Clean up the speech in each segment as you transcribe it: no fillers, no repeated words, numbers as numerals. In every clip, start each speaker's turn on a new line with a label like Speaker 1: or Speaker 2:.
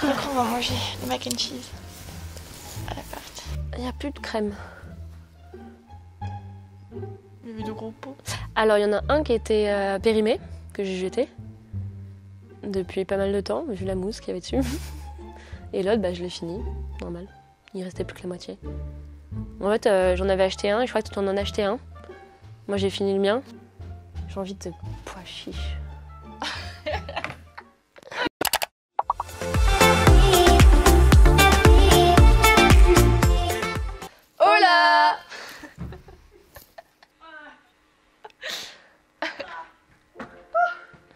Speaker 1: Donc on va manger le mac and cheese à l'appart.
Speaker 2: Il n'y a plus de crème.
Speaker 1: Il y avait de gros pots.
Speaker 2: Alors, il y en a un qui était périmé, que j'ai jeté depuis pas mal de temps, vu la mousse qu'il y avait dessus. Et l'autre, bah, je l'ai fini, normal. Il restait plus que la moitié. En fait, j'en avais acheté un et je crois que tu en as acheté un. Moi, j'ai fini le mien. J'ai envie de pois chiche.
Speaker 1: Hola!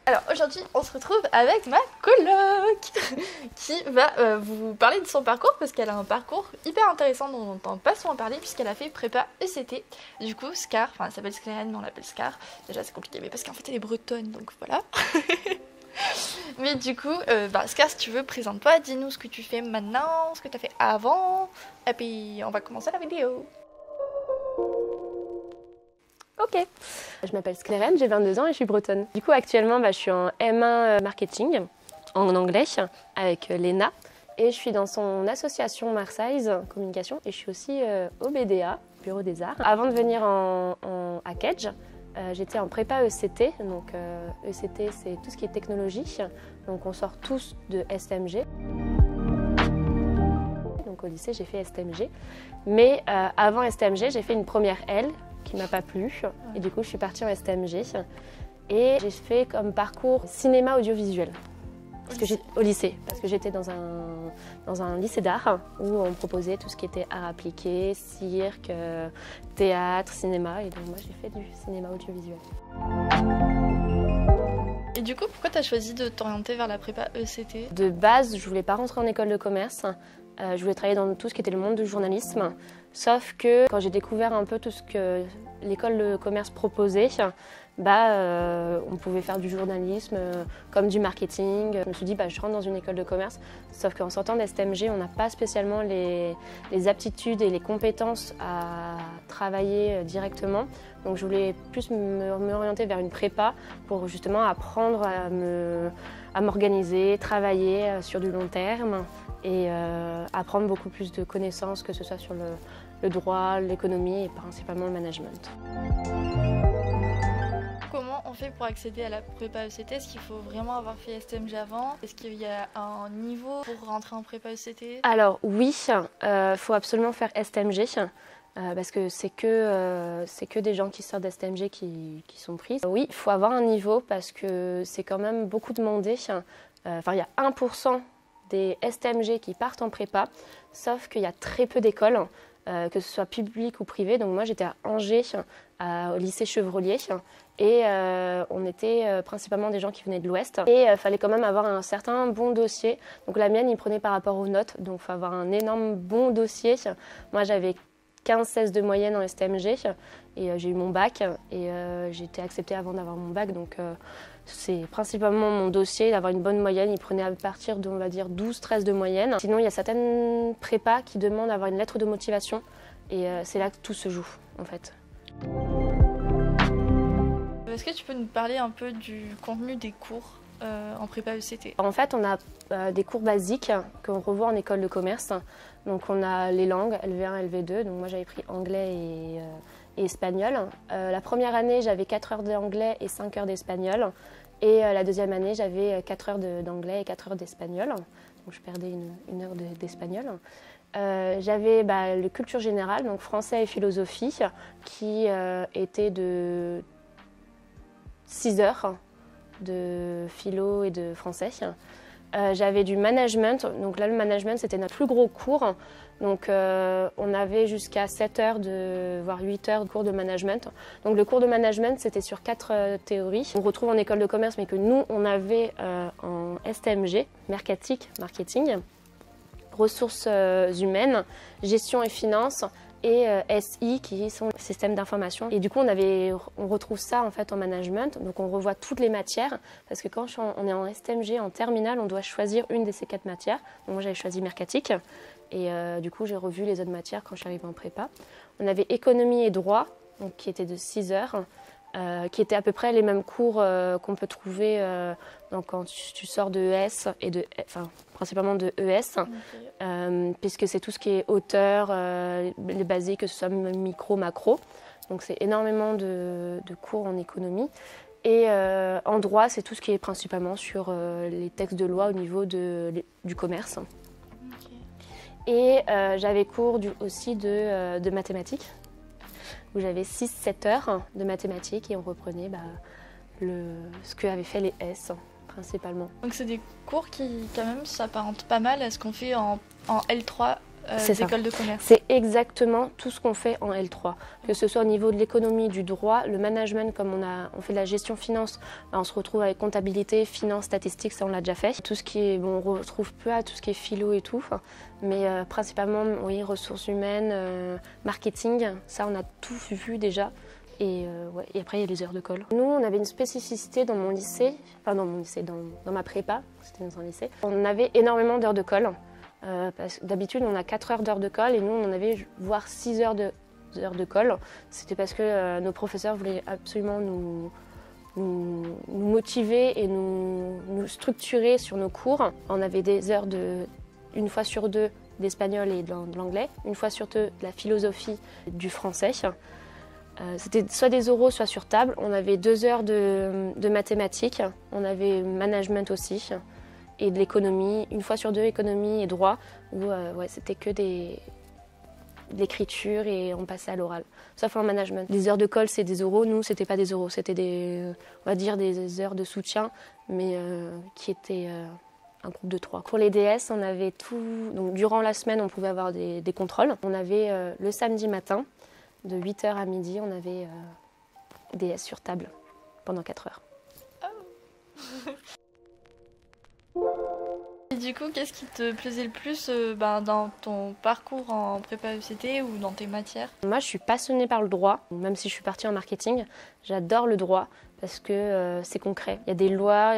Speaker 1: Alors aujourd'hui, on se retrouve avec ma coloc qui va vous parler de son parcours parce qu'elle a un parcours hyper intéressant dont on n'entend pas souvent parler puisqu'elle a fait prépa ECT. Du coup, Scar, enfin elle s'appelle Sclérène mais on l'appelle Scar. Déjà c'est compliqué mais parce qu'en fait elle est bretonne donc voilà. Mais du coup, Scar, si tu veux, présente-toi, dis-nous ce que tu fais maintenant, ce que tu as fait avant et puis on va commencer la vidéo.
Speaker 2: Ok. Je m'appelle Sclérène, j'ai 22 ans et je suis bretonne. Du coup, actuellement, je suis en M1 marketing, en anglais, avec Léna. Et je suis dans son association Marseille Communication et je suis aussi au BDA, Bureau des Arts. Avant de venir à Kedge, j'étais en prépa ECT. Donc ECT, c'est tout ce qui est technologie. Donc on sort tous de STMG. Donc au lycée, j'ai fait STMG. Mais avant STMG, j'ai fait une première L qui m'a pas plu et du coup je suis partie en STMG et j'ai fait comme parcours cinéma audiovisuel au lycée parce que j'étais dans un lycée d'art où on proposait tout ce qui était art appliqué, cirque, théâtre, cinéma et donc moi j'ai fait du cinéma audiovisuel.
Speaker 1: Et du coup, pourquoi tu as choisi de t'orienter vers la prépa ECT?
Speaker 2: De base, je voulais pas rentrer en école de commerce. Je voulais travailler dans tout ce qui était le monde du journalisme. Sauf que quand j'ai découvert un peu tout ce que l'école de commerce proposait, on pouvait faire du journalisme comme du marketing. Je me suis dit, je rentre dans une école de commerce. Sauf qu'en sortant de STMG, on n'a pas spécialement les aptitudes et les compétences à travailler directement. Donc je voulais plus m'orienter vers une prépa pour justement apprendre à m'organiser, travailler sur du long terme et apprendre beaucoup plus de connaissances, que ce soit sur le droit, l'économie et principalement le management.
Speaker 1: Comment on fait pour accéder à la prépa ECT? Est-ce qu'il faut vraiment avoir fait STMG avant? Est-ce qu'il y a un niveau pour rentrer en prépa ECT?
Speaker 2: Alors oui, faut absolument faire STMG. Parce que c'est que des gens qui sortent d'STMG qui sont pris. Oui, il faut avoir un niveau parce que c'est quand même beaucoup demandé. Il y a 1% des STMG qui partent en prépa, sauf qu'il y a très peu d'écoles, que ce soit publiques ou privées. Donc moi j'étais à Angers, au lycée Chevrolier, et on était principalement des gens qui venaient de l'Ouest. Et il fallait quand même avoir un certain bon dossier. Donc la mienne, il prenait par rapport aux notes, donc il faut avoir un énorme bon dossier. Moi j'avais 15-16 de moyenne en STMG et j'ai eu mon bac et j'ai été acceptée avant d'avoir mon bac. Donc c'est principalement mon dossier, d'avoir une bonne moyenne. Il prenait à partir de, on va dire, 12-13 de moyenne. Sinon, il y a certaines prépas qui demandent d'avoir une lettre de motivation et c'est là que tout se joue en fait.
Speaker 1: Est-ce que tu peux nous parler un peu du contenu des cours en prépa ECT?
Speaker 2: En fait, on a des cours basiques qu'on revoit en école de commerce. Donc on a les langues, LV1, LV2. Donc moi j'avais pris anglais et espagnol. La première année, j'avais 4 heures d'anglais et 5 heures d'espagnol. Et la deuxième année, j'avais 4 heures d'anglais et 4 heures d'espagnol. Donc je perdais une heure d'espagnol. J'avais le culture générale, donc français et philosophie, qui était de 6 heures de philo et de français. J'avais du management, donc là le management c'était notre plus gros cours, donc on avait jusqu'à 7 heures, voire 8 heures de cours de management. Donc le cours de management c'était sur 4 théories, on retrouve en école de commerce mais que nous on avait en STMG, marketing, ressources humaines, gestion et finances, et SI qui sont systèmes d'information. Et du coup, on retrouve ça en fait en management. Donc on revoit toutes les matières parce que quand on est en STMG, en terminale, on doit choisir une de ces 4 matières. Donc moi, j'avais choisi mercatique et du coup, j'ai revu les autres matières quand je suis arrivée en prépa. On avait économie et droit, donc qui était de 6 heures. qui étaient à peu près les mêmes cours qu'on peut trouver donc quand tu sors de ES, principalement de ES, puisque c'est tout ce qui est hauteur, les basiques, que ce soit micro, macro. Donc c'est énormément de cours en économie. Et en droit, c'est tout ce qui est principalement sur les textes de loi au niveau du commerce. Et j'avais cours aussi de mathématiques, où j'avais 6-7 heures de mathématiques et on reprenait ce qu'avaient fait les S principalement.
Speaker 1: Donc c'est des cours qui quand même s'apparentent pas mal à ce qu'on fait en L3 d'école de commerce.
Speaker 2: C'est exactement tout ce qu'on fait en L3, que ce soit au niveau de l'économie, du droit, le management, comme on fait de la gestion finance, on se retrouve avec comptabilité, finance, statistiques, ça on l'a déjà fait. Tout ce qui est, on retrouve peu à tout ce qui est philo et tout, mais principalement oui, ressources humaines, marketing, ça on a tout vu déjà. Et après il y a les heures de colle. Nous on avait une spécificité dans mon lycée, dans ma prépa, c'était dans un lycée, on avait énormément d'heures de colle. D'habitude, on a 4 heures d'heures de colle et nous, on en avait voire 6 heures de colle. C'était parce que nos professeurs voulaient absolument nous motiver et nous structurer sur nos cours. On avait des heures une fois sur deux d'espagnol et de l'anglais, une fois sur deux de la philosophie du français. C'était soit des oraux, soit sur table. On avait 2 heures de mathématiques, on avait management aussi. Et de l'économie, une fois sur deux, économie et droit, où c'était que de l'écriture et on passait à l'oral, sauf en management. Les heures de colle, c'est des oraux, nous, c'était pas des oraux, c'était on va dire des heures de soutien, mais qui étaient un groupe de 3. Pour les DS, on avait tout, donc durant la semaine, on pouvait avoir des contrôles. On avait le samedi matin, de 8h à midi, on avait DS sur table pendant 4 heures.
Speaker 1: Et du coup, qu'est-ce qui te plaisait le plus dans ton parcours en prépa ECT ou dans tes matières?
Speaker 2: Moi, je suis passionnée par le droit, même si je suis partie en marketing. J'adore le droit parce que c'est concret. Il y a des lois,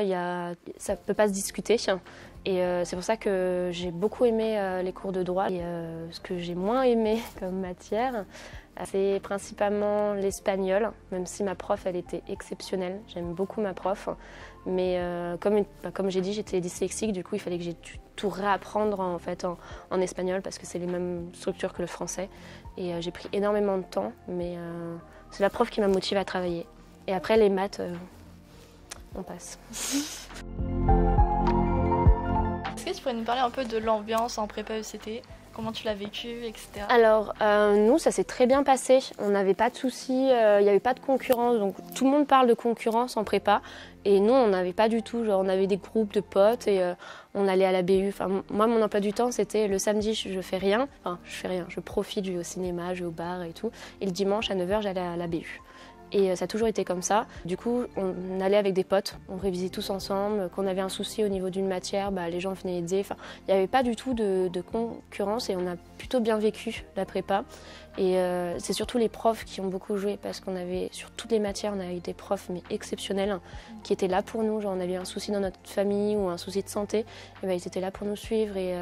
Speaker 2: ça ne peut pas se discuter. Et c'est pour ça que j'ai beaucoup aimé les cours de droit. Et ce que j'ai moins aimé comme matière, c'est principalement l'espagnol, même si ma prof, elle était exceptionnelle. J'aime beaucoup ma prof. Mais comme j'ai dit, j'étais dyslexique, du coup il fallait que j'ai tout réapprendre en espagnol parce que c'est les mêmes structures que le français. Et j'ai pris énormément de temps, mais c'est la prof qui m'a motivée à travailler. Et après les maths, on passe.
Speaker 1: Est-ce que tu pourrais nous parler un peu de l'ambiance en prépa ECT? Comment tu l'as vécu, etc.
Speaker 2: Alors, nous, ça s'est très bien passé. On n'avait pas de soucis, il n'y avait pas de concurrence. Donc, tout le monde parle de concurrence en prépa. Et nous, on n'avait pas du tout. Genre, on avait des groupes de potes et on allait à la BU. Enfin, moi, mon emploi du temps, c'était le samedi, je fais rien. Enfin, je fais rien. Je profite, je vais au cinéma, je vais au bar et tout. Et le dimanche, à 9h, j'allais à la BU. Et ça a toujours été comme ça. Du coup, on allait avec des potes, on révisait tous ensemble. Quand on avait un souci au niveau d'une matière, les gens venaient aider. Enfin, il n'y avait pas du tout de concurrence et on a plutôt bien vécu la prépa. Et c'est surtout les profs qui ont beaucoup joué parce qu'on avait, sur toutes les matières, on avait des profs mais exceptionnels qui étaient là pour nous. Genre, on avait un souci dans notre famille ou un souci de santé, et ils étaient là pour nous suivre et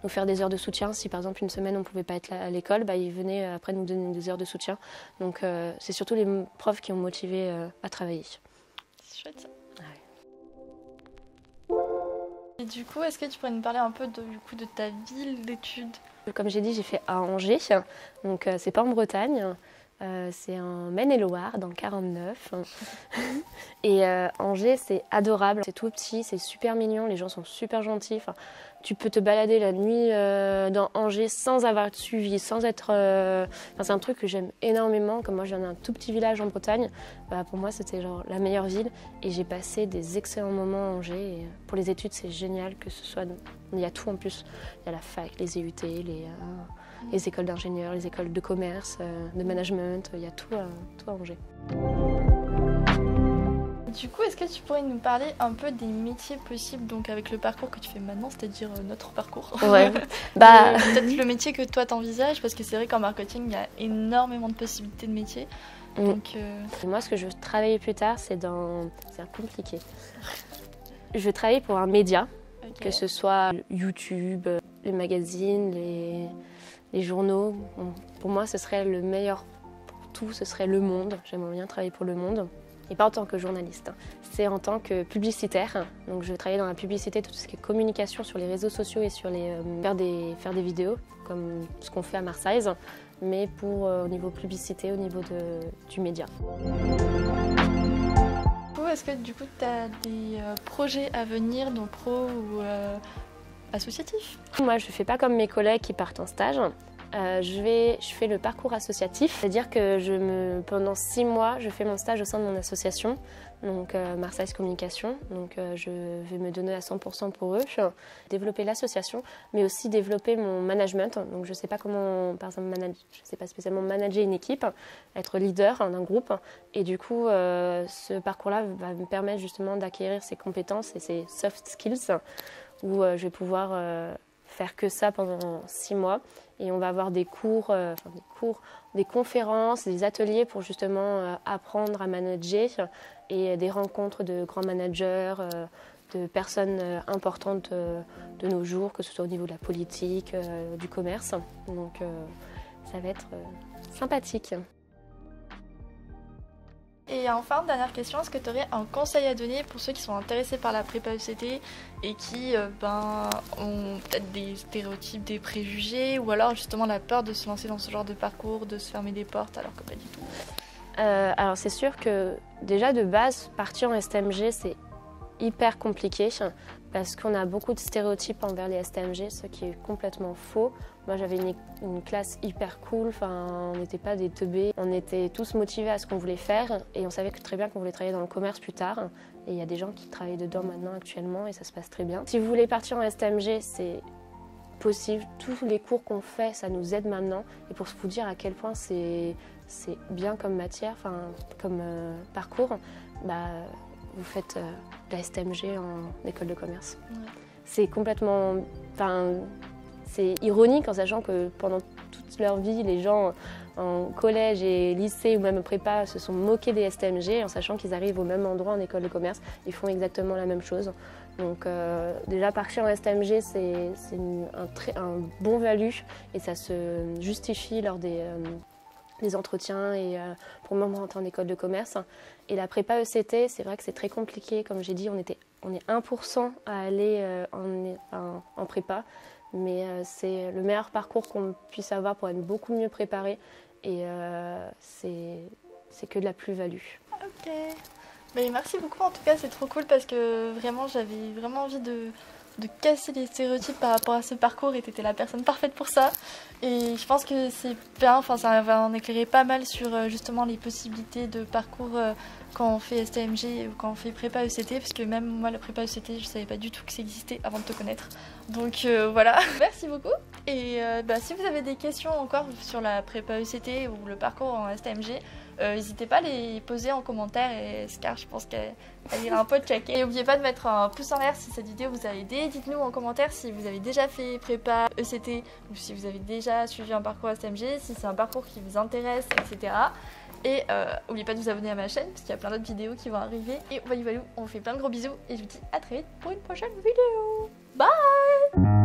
Speaker 2: nous faire des heures de soutien. Si par exemple une semaine on ne pouvait pas être à l'école, ils venaient après nous donner des heures de soutien. Donc c'est surtout les profs qui ont motivé à travailler.
Speaker 1: C'est chouette ça.
Speaker 2: Ouais.
Speaker 1: Et du coup, est-ce que tu pourrais nous parler un peu de ta ville d'études?
Speaker 2: Comme j'ai dit, j'ai fait à Angers, donc c'est pas en Bretagne, c'est en Maine-et-Loire, dans le 49. Et Angers, c'est adorable, c'est tout petit, c'est super mignon, les gens sont super gentils. Enfin, tu peux te balader la nuit dans Angers sans avoir de suivi, sans être... c'est un truc que j'aime énormément. Comme moi, je viens d'un tout petit village en Bretagne, pour moi, c'était genre la meilleure ville. Et j'ai passé des excellents moments à Angers. Et pour les études, c'est génial que ce soit... Il y a tout en plus. Il y a la fac, les EUT, les écoles d'ingénieurs, les écoles de commerce, de management. Il y a tout à Angers.
Speaker 1: Du coup, est-ce que tu pourrais nous parler un peu des métiers possibles donc avec le parcours que tu fais maintenant, c'est-à-dire notre parcours?
Speaker 2: Ouais.
Speaker 1: Peut-être le métier que toi t'envisages, parce que c'est vrai qu'en marketing, il y a énormément de possibilités de métiers. Donc,
Speaker 2: Moi, ce que je veux travailler plus tard, c'est compliqué. Je veux travailler pour un média, que ce soit YouTube, les magazines, les journaux. Pour moi, ce serait le meilleur pour tout, ce serait Le Monde. J'aimerais bien travailler pour Le Monde. Et pas en tant que journaliste, c'est en tant que publicitaire. Donc je vais travailler dans la publicité, tout ce qui est communication sur les réseaux sociaux et sur faire des vidéos, comme ce qu'on fait à Marseille, mais au niveau publicité, au niveau du média.
Speaker 1: Est-ce que du coup tu as des projets à venir, donc pro ou associatifs?
Speaker 2: Moi je ne fais pas comme mes collègues qui partent en stage. Je fais le parcours associatif, c'est-à-dire que pendant 6 mois, je fais mon stage au sein de mon association, donc Marseille Communication. Donc je vais me donner à 100% pour eux, développer l'association, mais aussi développer mon management. Donc je ne sais pas comment, par exemple, je sais pas spécialement manager une équipe, être leader d'un groupe. Et du coup, ce parcours-là va me permettre justement d'acquérir ces compétences et ces soft skills, où je vais pouvoir faire que ça pendant 6 mois. Et on va avoir des conférences, des ateliers pour justement apprendre à manager et des rencontres de grands managers, de personnes importantes de nos jours, que ce soit au niveau de la politique, du commerce. Donc ça va être sympathique.
Speaker 1: Et enfin, dernière question, est-ce que tu aurais un conseil à donner pour ceux qui sont intéressés par la prépa ECT et qui ont peut-être des stéréotypes, des préjugés, ou alors justement la peur de se lancer dans ce genre de parcours, de se fermer des portes alors que pas du tout?
Speaker 2: Alors c'est sûr que déjà de base, partir en STMG c'est hyper compliqué parce qu'on a beaucoup de stéréotypes envers les STMG, ce qui est complètement faux. Moi j'avais une classe hyper cool, on n'était pas des teubés, on était tous motivés à ce qu'on voulait faire et on savait très bien qu'on voulait travailler dans le commerce plus tard. Et il y a des gens qui travaillent dedans maintenant actuellement et ça se passe très bien. Si vous voulez partir en STMG, c'est possible. Tous les cours qu'on fait, ça nous aide maintenant. Et pour vous dire à quel point c'est bien comme matière, comme parcours, vous faites de la STMG en école de commerce. Ouais. C'est complètement... c'est ironique en sachant que pendant toute leur vie, les gens en collège et lycée ou même prépa se sont moqués des STMG en sachant qu'ils arrivent au même endroit en école de commerce. Ils font exactement la même chose. Donc déjà partir en STMG, c'est un bon value et ça se justifie lors des entretiens et pour le moment en école de commerce. Et la prépa ECT, c'est vrai que c'est très compliqué. Comme j'ai dit, on est 1% à aller en prépa. Mais c'est le meilleur parcours qu'on puisse avoir pour être beaucoup mieux préparé. Et c'est que de la plus-value.
Speaker 1: Ok. Mais merci beaucoup en tout cas, c'est trop cool parce que vraiment j'avais vraiment envie de casser les stéréotypes par rapport à ce parcours et t'étais la personne parfaite pour ça. Et je pense que c'est bien, ça va en éclairer pas mal sur justement les possibilités de parcours quand on fait STMG ou quand on fait prépa ECT, parce que même moi la prépa ECT je savais pas du tout que ça existait avant de te connaître. Donc voilà, merci beaucoup. Et si vous avez des questions encore sur la prépa ECT ou le parcours en STMG, n'hésitez pas à les poser en commentaire et Scar, je pense qu'elle ira un peu checker. Et n'oubliez pas de mettre un pouce en l'air si cette vidéo vous a aidé. Dites-nous en commentaire si vous avez déjà fait prépa ECT ou si vous avez déjà suivi un parcours STMG, si c'est un parcours qui vous intéresse, etc. Et n'oubliez pas de vous abonner à ma chaîne parce qu'il y a plein d'autres vidéos qui vont arriver. Et voilà, on vous fait plein de gros bisous et je vous dis à très vite pour une prochaine vidéo. Bye!